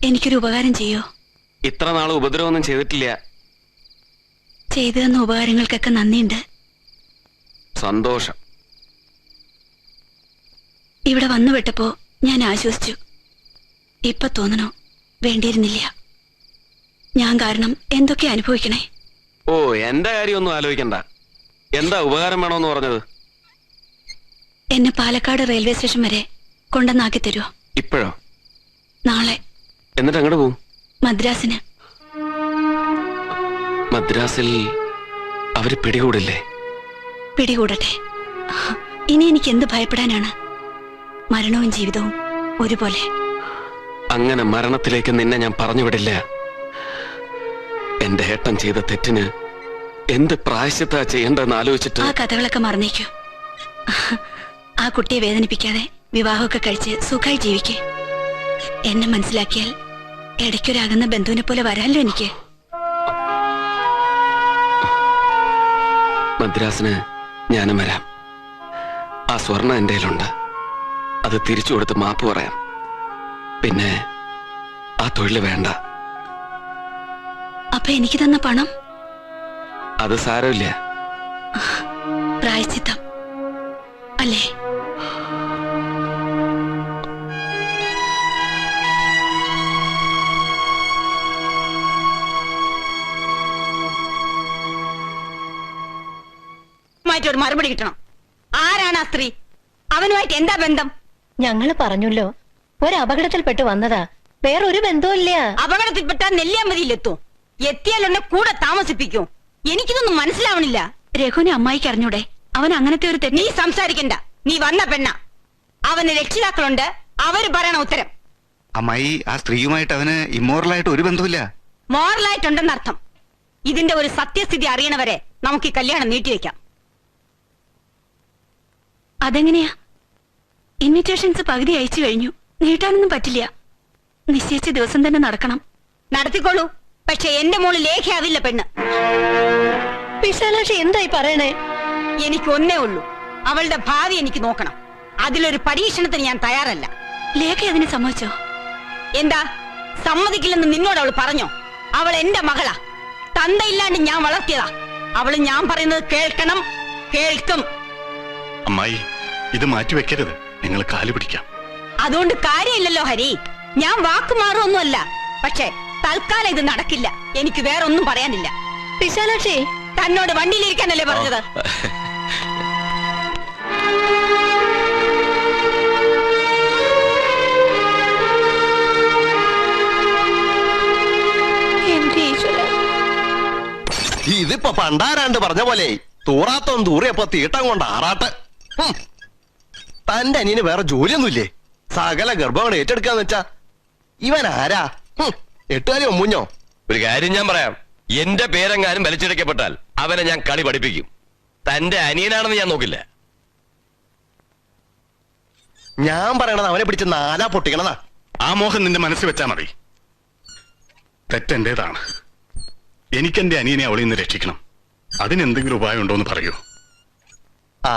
എനിക്കൊരു ഉപകാരം ചെയ്യോ? ഇത്ര നാൾ ഉപദ്രവമൊന്നും ചെയ്തിട്ടില്ല. ചെയ്തു തന്ന ഉപകാരങ്ങൾക്കൊക്കെ നന്ദിയുണ്ട്. സന്തോഷം. ഇവിടെ വന്നു വിട്ടപ്പോ ഞാൻ ആശ്വസിച്ചു. ഇപ്പൊ തോന്നണോ വേണ്ടിയിരുന്നില്ല. ഞാൻ കാരണം എന്തൊക്കെ അനുഭവിക്കണേ. ഓ, എന്റെ കാര്യമൊന്നും ആലോചിക്കണ്ട. എന്താ ഉപകാരം വേണോന്ന് പറഞ്ഞത്? എന്നെ പാലക്കാട് റെയിൽവേ സ്റ്റേഷൻ വരെ കൊണ്ടുവന്നാക്കി തരുമോ? ഇപ്പോഴോ? നാളെ. എന്നിട്ട് അങ്ങോട്ട് പോവും? മദ്രാസിന്. മദ്രാസിൽ അവര് പിടികൂടില്ലേ? പിടികൂടട്ടെ. ഇനി എനിക്ക് എന്ത് ഭയപ്പെടാനാണ്? മരണവും ജീവിതവും ഒരുപോലെ. അങ്ങനെ മരണത്തിലേക്ക് നിന്നെ ഞാൻ പറഞ്ഞുവിടില്ല. എന്റെ ഏട്ടൻ ചെയ്ത തെറ്റിന് എന്ത് പ്രായശ്ചിത്ത ചെയ്യേണ്ടതെന്ന് ആലോചിച്ചിട്ട്. ആ കഥകളൊക്കെ മറന്നേക്കൂ. ആ കുട്ടിയെ വേദനിപ്പിക്കാതെ വിവാഹമൊക്കെ കഴിച്ച് സുഖമായി ജീവിക്കേ. എന്നെ മനസ്സിലാക്കിയാൽ ഇടയ്ക്കൊരാകുന്ന ബന്ധുവിനെ പോലെ വരാമല്ലോ എനിക്ക്. മദ്രാസിന് ഞാനും വരാം. ആ സ്വർണം എന്റെ കയ്യിലുണ്ട്. അത് തിരിച്ചു കൊടുത്ത് മാപ്പ് പറയാം. പിന്നെ ആ തൊഴിൽ വേണ്ട. അപ്പൊ എനിക്ക് തന്ന പണം? അത് സാരമില്ല. പ്രായശ്ചിത്തം അല്ലേ? ഒരു മറുപടി കിട്ടണം. ആരാണ് ആ സ്ത്രീ? അവനുമായിട്ട് എന്താ ബന്ധം? ഞങ്ങള് പറഞ്ഞല്ലോ, ഒരു അപകടത്തിൽപ്പെട്ട് വന്നതാ, വേറൊരു ബന്ധവുമില്ല. അപകടത്തിൽപ്പെട്ടാൽ നെല്ലിയാമ്പതിയിലെത്തും. എത്തിയാലൊന്നെ കൂടെ താമസിപ്പിക്കും. എനിക്കിതൊന്നും മനസ്സിലാവണില്ല. രഘുവിനെ അമ്മായിക്ക് അറിഞ്ഞൂടെ? അവൻ അങ്ങനത്തെ ഒരു നീ സംസാരിക്കണ്ട. നീ വന്ന പെണ്ണ. അവന് രക്ഷിതാക്കളുണ്ട്. അവര് പറയണ ഉത്തരം. അമ്മായി, ആ സ്ത്രീയുമായിട്ട് അവന് ഇമ്മോറലായിട്ട് ഒരു ബന്ധമില്ല. മോറലായിട്ടുണ്ടെന്നർത്ഥം. ഇതിന്റെ ഒരു സത്യസ്ഥിതി അറിയണവരെ നമുക്ക് ഈ കല്യാണം നീട്ടിവെക്കാം. അതെങ്ങനെയാ? ഇൻവിറ്റേഷൻസ് പകുതി അയച്ചു കഴിഞ്ഞു. നീട്ടാനൊന്നും പറ്റില്ല. നിശ്ചയിച്ച ദിവസം തന്നെ നടക്കണം. നടത്തിക്കോളൂ. പക്ഷെ എന്റെ മോള് ലേഖയാവില്ല പെണ്ണ്. വിശാലാക്ഷി എന്തായി പറയണേ? എനിക്ക് ഒന്നേ ഉള്ളൂ, അവളുടെ ഭാവി എനിക്ക് നോക്കണം. അതിലൊരു പരീക്ഷണത്തിന് ഞാൻ തയ്യാറല്ല. ലേഖ അതിന് സമ്മതിച്ചോ? എന്താ സമ്മതിക്കില്ലെന്ന് നിന്നോട് അവൾ പറഞ്ഞോ? അവൾ എന്റെ മകളാ. തന്തയില്ലാണ്ട് ഞാൻ വളർത്തിയതാ. അവള് ഞാൻ പറയുന്നത് കേൾക്കണം, കേൾക്കും. അമ്മായി, ഇത് മാറ്റിവെക്കരുത്. നിങ്ങൾ കാലു പിടിക്കാം. അതുകൊണ്ട് കാര്യമില്ലല്ലോ ഹരി. ഞാൻ വാക്ക് മാറുമൊന്നുമല്ല. പക്ഷെ തൽക്കാലം ഇത് നടക്കില്ല. എനിക്ക് വേറൊന്നും പറയാനില്ല. വിശാലാക്ഷി, തന്നോട് വണ്ടിയിലിരിക്കാനല്ലേ പറഞ്ഞത്? ഇതിപ്പോ പണ്ടാരാണ്ട് പറഞ്ഞ പോലെ തൂറാത്തോൻ തൂറിയപ്പോ തീട്ടം കൊണ്ട് ആറാട്ട്. തന്റെ അനിയന് വേറെ ജോലിയൊന്നുമില്ലേ? സകല ഗർഭങ്ങൾ ഏറ്റെടുക്കാന്ന് വെച്ചാ ഇവൻ ആരാ? എട്ടുകാലി ഒമ്മുഞ്ഞോ? ഒരു കാര്യം ഞാൻ പറയാം. എന്റെ പേരെങ്ങാനും വലിച്ചിടയ്ക്കപ്പെട്ടാൽ അവനെ ഞാൻ കളി പഠിപ്പിക്കും. തന്റെ അനിയനാണെന്ന് ഞാൻ നോക്കില്ല. ഞാൻ പറയണത് അവനെ പിടിച്ച് നാലാ പൊട്ടിക്കണതാ. ആ മോഹൻ നിന്റെ മനസ്സിൽ വെച്ചാ മതി. തെറ്റെന്റേതാണ്. എനിക്കെന്റെ അനിയനെ അവളിൽ നിന്ന് രക്ഷിക്കണം. അതിനെന്തെങ്കിലും ഉപായം ഉണ്ടോ എന്ന് പറയൂ.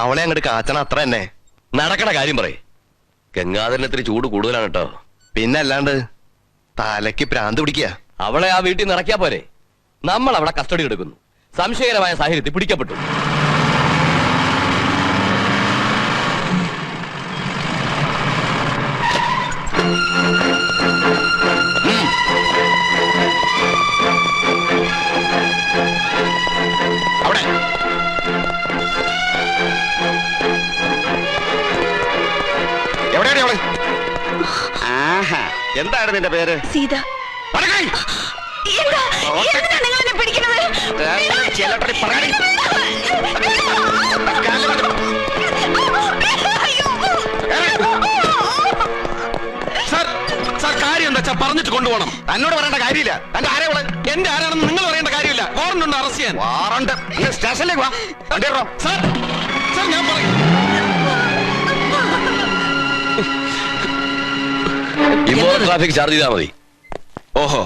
അവളെ അങ്ങോട്ട് കാച്ചണ അത്ര തന്നെ. നടക്കണ കാര്യം പറയേ. ഗംഗാധരനത്തിന് ചൂട് കൂടുതലാണ് കേട്ടോ. പിന്നെ അല്ലാണ്ട് തലയ്ക്ക് ഭ്രാന്ത് പിടിക്കുക. അവളെ ആ വീട്ടിൽ നിറയ്ക്കാ പോരെ. നമ്മൾ അവളെ കസ്റ്റഡി എടുക്കുന്നു. സംശയകരമായ സാഹചര്യത്തിൽ പിടിക്കപ്പെട്ടു. എന്താണ് നിന്റെ പേര്? സീത. കാര്യം എന്താ വെച്ചാ പറഞ്ഞിട്ട് കൊണ്ടുപോകണം. തന്നോട് പറയേണ്ട കാര്യമില്ല. തന്റെ ആരെ എന്റെ ആരാണെന്ന് നിങ്ങൾ പറയേണ്ട കാര്യമില്ല. വാറണ്ട് ഉണ്ട് അറസ്റ്റ് ചെയ്യാൻ. വാറണ്ട് സ്റ്റേഷനിലേക്ക് വാ. സാർ സാർ ഞാൻ പറയും. ട്രാഫിക് ചാർജ് ചെയ്താൽ മതി. ഓഹോ,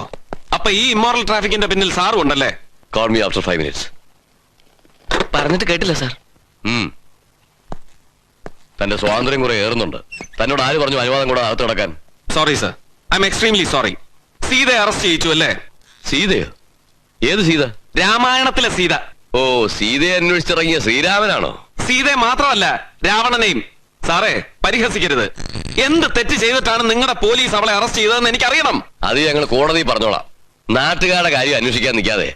അപ്പൊ ഈ ഇമ്മോറൽ ട്രാഫിക്കിന്റെ പിന്നിൽ സാറും ഉണ്ടല്ലേ? Call me after 5 minutes. പറഞ്ഞിട്ട് കേട്ടില്ല സാർ. തന്റെ സ്വാതന്ത്ര്യം കുറെ ഏറുന്നുണ്ട്. തന്നോട് ആര് പറഞ്ഞു അനുവാദം കൂടെ അകത്ത് കിടക്കാൻ? Sorry sir, I am extremely sorry. സീതയെ അറസ്റ്റ് ചെയ്യിച്ചു അല്ലേ? സീതയോ? ഏത് സീത? രാമായണത്തിലെ സീത. ഓ, സീതയെ അന്വേഷിച്ചിറങ്ങിയ ശ്രീരാമനാണോ? സീതയെ മാത്രമല്ല, രാവണനെയും. സാറേ, പരിഹസിക്കരുത്. എന്ത് തെറ്റ് ചെയ്തിട്ടാണ് നിങ്ങളുടെ പോലീസ് അവളെ അറസ്റ്റ് ചെയ്തതെന്ന് എനിക്കറിയണം. അത് ഞങ്ങൾ കോടതി പറഞ്ഞോളാം. നാട്ടുകാരുടെ കാര്യം അന്വേഷിക്കാൻ നിൽക്കാതെ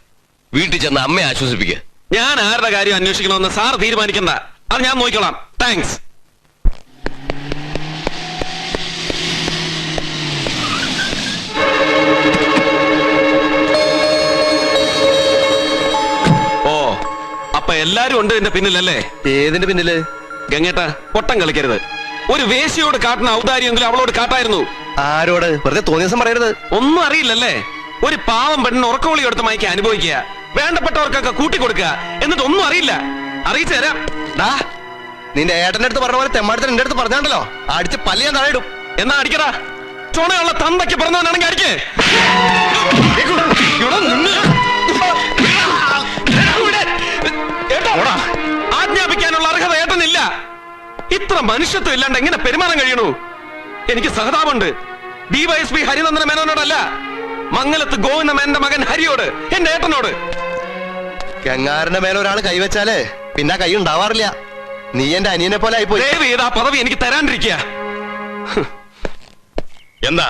വീട്ടിൽ ചെന്ന് അമ്മയെ ആശ്വസിപ്പിക്കുക. ഞാൻ ആരുടെ കാര്യം അന്വേഷിക്കണമെന്ന് സാർ തീരുമാനിക്കണ്ട. അത് ഞാൻ നോക്കിക്കോളാം. താങ്ക്സ്. ഓ, അപ്പൊ എല്ലാരും ഉണ്ട് ഇതിന്റെ പിന്നിലല്ലേ? ഏതിന്റെ പിന്നില്? ഗംഗേട്ട, പൊട്ടം കളിക്കരുത്. ഒരു വേശ്യയോട് കാട്ടുന്ന ഔദാര്യമെങ്കിലും അവളോട് കാട്ടായിരുന്നു. ആരോട്? വെറുതെ തോന്നിയ ദിവസം പറയരുത്. ഒന്നും അറിയില്ലല്ലേ? ഒരു പാവം പെണ്ണിന് ഉറക്കവിളി എടുത്ത് മയക്കി അനുഭവിക്കുക, വേണ്ടപ്പെട്ടവർക്കൊക്കെ കൂട്ടിക്കൊടുക്കുക, എന്നിട്ട് ഒന്നും അറിയില്ല. അറിയിച്ചു തരാം. ഡാ, നിന്റെ ഏട്ടന്റെ അടുത്ത് പറഞ്ഞ പോലെ തെമ്മാടത്തിന് എന്റെ അടുത്ത് പറഞ്ഞാണ്ടല്ലോ, അടിച്ച് പല്ല് ഞാൻ താഴെ ഇടും. എന്നാ അടിക്കടാ. ചുണയുള്ള തന്തയ്ക്ക് പറഞ്ഞവനാണെങ്കിൽ അടിക്കേ. ആജ്ഞാപിക്കാനുള്ള അർഹത ഏട്ടനില്ല. ഇത്ര മനുഷ്യത്വം ഇല്ലാണ്ട് എങ്ങനെ പെരുമാറാൻ കഴിയണു? എനിക്ക് സഹതാപമുണ്ട്. ഡിവൈഎസ്പി ഹരിനന്ദന മേനോനോടല്ല, മംഗലത്ത് ഗോവിന്ദ മേനന്റെ മകൻ ഹരിയോട്, എന്റെ ഏട്ടനോട്. ഗംഗാരന്റെ മേലെ ഒരാൾ കൈവച്ചാലേ പിന്നെ കൈ ഉണ്ടാവാറില്ല. നീ എന്റെ അനിയനെ പോലെ ആയിപ്പോയി. ദയവ് ചെയ്ത് ആ പദവി എനിക്ക് തരാണ്ടിരിക്കുക. എന്താ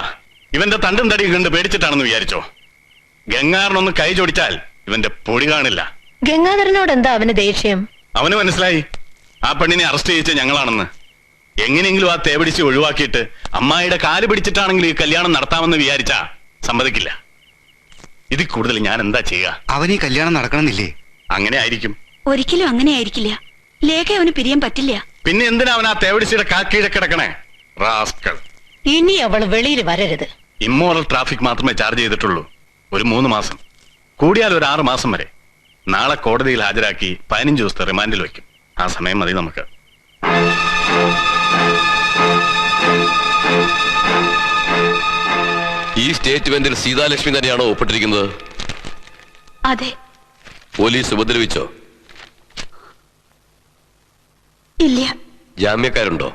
ഇവന്റെ തണ്ടും തടിയും കണ്ട് പേടിച്ചിട്ടാണെന്ന് വിചാരിച്ചോ? ഗംഗാറിനൊന്ന് കൈ ജോടിച്ചാൽ ഇവന്റെ പൊടി കാണില്ല. ഗംഗാധരനോട് എന്താ അവന് ദേഷ്യം? അവന് മനസ്സിലായി ആ പെണ്ണിനെ അറസ്റ്റ് ചെയ്യിച്ച ഞങ്ങളാണെന്ന്. എങ്ങനെയെങ്കിലും ആ തേപിടിച്ച് ഒഴിവാക്കിയിട്ട് അമ്മായിയുടെ കാല് പിടിച്ചിട്ടാണെങ്കിൽ ഈ കല്യാണം നടത്താമെന്ന് വിചാരിച്ചാ സമ്മതിക്കില്ല. ഇതിൽ കൂടുതൽ ഞാൻ എന്താ ചെയ്യുക? അവൻ ഈ കല്യാണം നടക്കണമെന്നില്ലേ? അങ്ങനെ ആയിരിക്കും. ഒരിക്കലും അങ്ങനെ ആയിരിക്കില്ല. ലേഖ അവന് പിരിയാൻ പറ്റില്ല. പിന്നെ എന്തിനാ അവൻ ആ തേവിടിച്ചിയുടെ കാക്കീഴെ കിടക്കണേ? റാസ്കൾ. ഇനി അവൾ വെളിയിൽ വരരുത്. ഇമ്മോറൽ ട്രാഫിക് മാത്രമേ ചാർജ് ചെയ്തിട്ടുള്ളൂ. ഒരു 3 മാസം, കൂടിയാൽ ഒരു 6 മാസം വരെ. നാളെ കോടതിയിൽ ഹാജരാക്കി 15 ദിവസത്തെ റിമാൻഡിൽ വെക്കും. ആ സമയം മതി നമുക്ക്. ഈ സ്റ്റേറ്റ്മെന്റിൽ സീതാലക്ഷ്മി തന്നെയാണോ ഒപ്പിട്ടിരിക്കുന്നത്? അതെ. പോലീസ് ഉപദ്രവിച്ചോ? ഇല്ല. ജാമ്യക്കാരുണ്ടോ?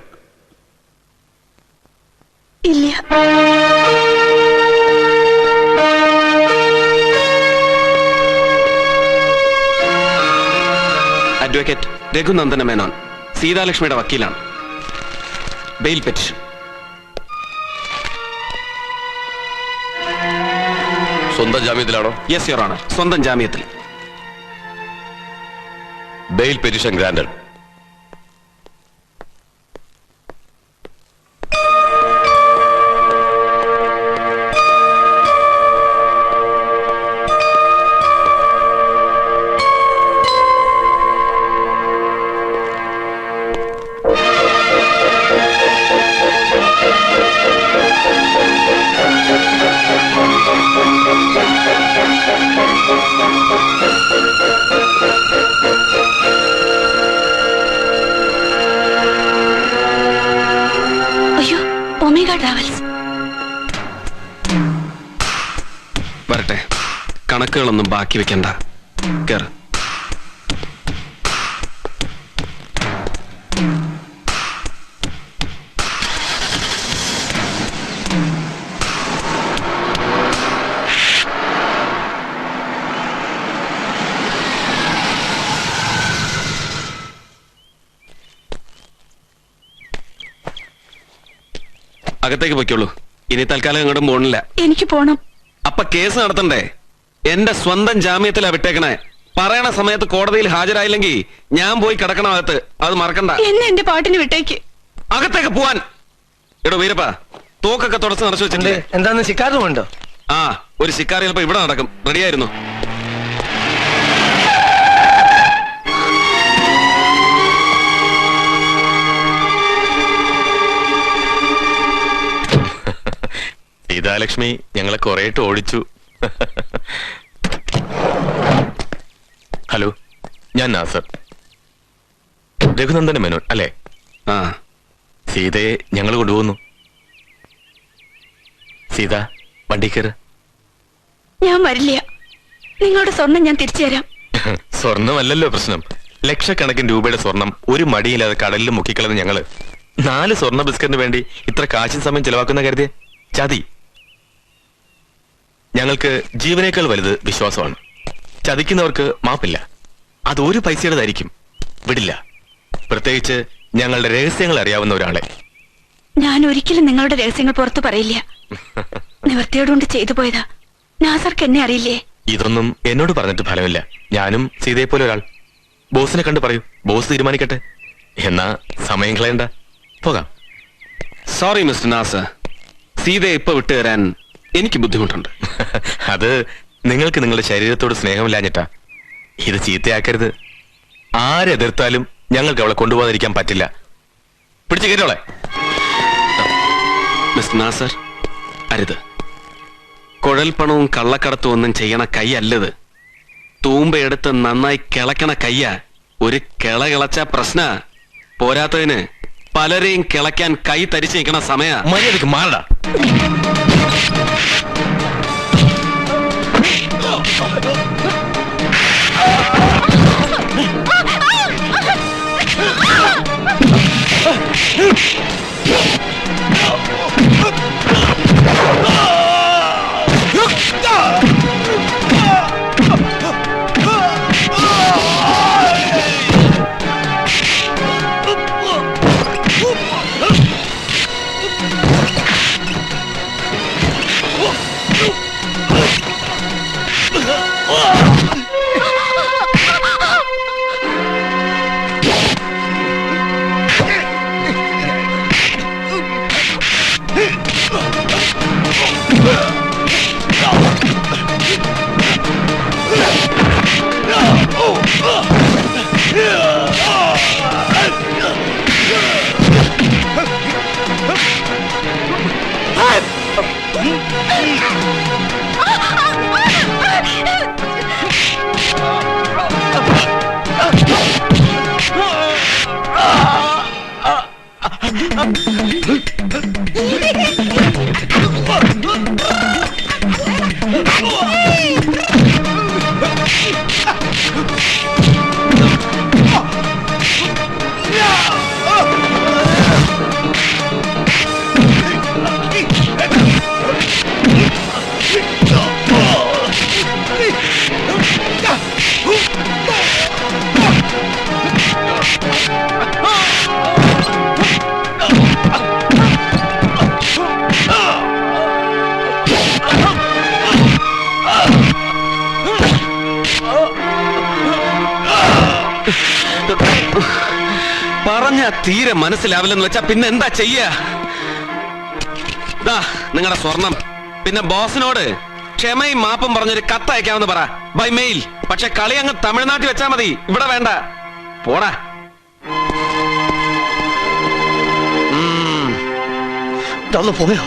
ഇല്ല. അഡ്വക്കേറ്റ് രഘുനന്ദന മേനോൻ, സീതാലക്ഷ്മിയുടെ വക്കീലാണ്. Bail petition. സ്വന്തം ജാമ്യത്തിലാണോ? യെസ് യുവർ ഓണർ, സ്വന്തം ജാമ്യത്തിൽ. Bail petition granted. അയ്യോ, ഒമേഗ ട്രാവൽസ്. വരട്ടെ, കണക്കുകളൊന്നും ബാക്കി വെക്കണ്ട. കേറ്. അകത്തേക്ക് പൊയ്ക്കോളൂ. ഇനി തൽക്കാലം ഇങ്ങോട്ടും പോണില്ല. എനിക്ക് പോണം. അപ്പൊ കേസ് നടത്തണ്ടേ? എന്റെ സ്വന്തം ജാമ്യത്തിലാ വിട്ടേക്കണേ. പറയണ സമയത്ത് കോടതിയിൽ ഹാജരായില്ലെങ്കിൽ ഞാൻ പോയി കിടക്കണം അകത്ത്. അത് മറക്കണ്ട. എന്നെ എന്റെ പാട്ടിന് വിട്ടേക്ക്. അകത്തേക്ക് പോവാൻ. എടോ വീരപ്പ, തോക്കൊക്കെ തുടച്ച് നിറച്ചു വെച്ചിട്ടുണ്ട്. എന്താന്ന് ശിക്കാറുമുണ്ടോ? ആ, ഒരു ശിക്കാരി ചിലപ്പോ ഇവിടെ നടക്കും. റെഡിയായിരുന്നു. സീതാലക്ഷ്മി ഞങ്ങളെ കുറേട്ട് ഓടിച്ചു. ഹലോ, ഞാൻ നാസർ. രഘുനന്ദന മേനോൻ അല്ലേ? ആ, സീതയെ ഞങ്ങൾ കൊണ്ടുപോകുന്നു. സീത, വണ്ടി കയറ്. ഞാൻ വരില്ല. നിങ്ങളുടെ സ്വർണം ഞാൻ തിരിച്ചു തരാം. സ്വർണ്ണമല്ലല്ലോ പ്രശ്നം. ലക്ഷക്കണക്കിന് രൂപയുടെ സ്വർണം ഒരു മടിയില്ലാതെ കടലിൽ മുക്കിക്കളന്ന് ഞങ്ങള് 4 സ്വർണ്ണ ബിസ്ക്കറ്റിന് വേണ്ടി ഇത്ര കാശും സമയം ചെലവാക്കുന്ന കരുതിയ ചതി. ഞങ്ങൾക്ക് ജീവനേക്കാൾ വലുത് വിശ്വാസമാണ്. ചതിക്കുന്നവർക്ക് മാപ്പില്ല. അത് ഒരു പൈസയുടേതായിരിക്കും, വിടില്ല. പ്രത്യേകിച്ച് ഞങ്ങളുടെ രഹസ്യങ്ങൾ അറിയാവുന്ന ഒരാളെ. ഞാൻ ഒരിക്കലും നിങ്ങളുടെ രഹസ്യങ്ങൾ പുറത്തു പറയില്ല. നിവർത്തിയോടുകൊണ്ട് ചെയ്തു പോയതാ. നാസർക്ക് എന്നെ അറിയില്ലേ? ഇതൊന്നും എന്നോട് പറഞ്ഞിട്ട് ഫലമില്ല. ഞാനും സീതയെ പോലെ ഒരാൾ. ബോസിനെ കണ്ട് പറയൂ, ബോസ് തീരുമാനിക്കട്ടെ. എന്നാ സമയം കളയണ്ട, പോകാം. സോറി മിസ്റ്റർ നാസർ, സീതയെ ഇപ്പൊ വിട്ടുതരാൻ എനിക്ക് ബുദ്ധിമുട്ടുണ്ട്. അത് നിങ്ങൾക്ക് നിങ്ങളുടെ ശരീരത്തോട് സ്നേഹമില്ലാഞ്ഞിട്ടാ. ഇത് ചീത്തയാക്കരുത്. ആരെതിർത്താലും ഞങ്ങൾക്ക് അവളെ കൊണ്ടുപോകാതിരിക്കാൻ പറ്റില്ല. പിടിച്ചു കയറ്റോളെ. മിസ്റ്റർ നാസർ, അരുത്. കുഴൽപ്പണവും കള്ളക്കടത്തും ഒന്നും ചെയ്യണ കൈയല്ലത്. തൂമ്പയെടുത്ത് നന്നായി കിളക്കണ കയ്യ. ഒരു കിള കിളച്ച പ്രശ്ന. പോരാത്തതിന് പലരെയും കിളയ്ക്കാൻ കൈ തരിച്ചു നിൽക്കണ സമയ. മര്യാദക്ക് മാറടാ. പറഞ്ഞ തീരെ മനസ്സിലാവില്ലെന്ന് വെച്ചാ പിന്നെ എന്താ ചെയ്യ? നിങ്ങളുടെ സ്വർണം. പിന്നെ ബോസിനോട് ക്ഷമയും മാപ്പും പറഞ്ഞൊരു കത്ത് അയക്കാമെന്ന് പറ, ബൈ മെയിൽ. പക്ഷെ കളി അങ്ങ് തമിഴ്നാട്ടിൽ വെച്ചാ മതി, ഇവിടെ വേണ്ട. പോടാ. പോയോ?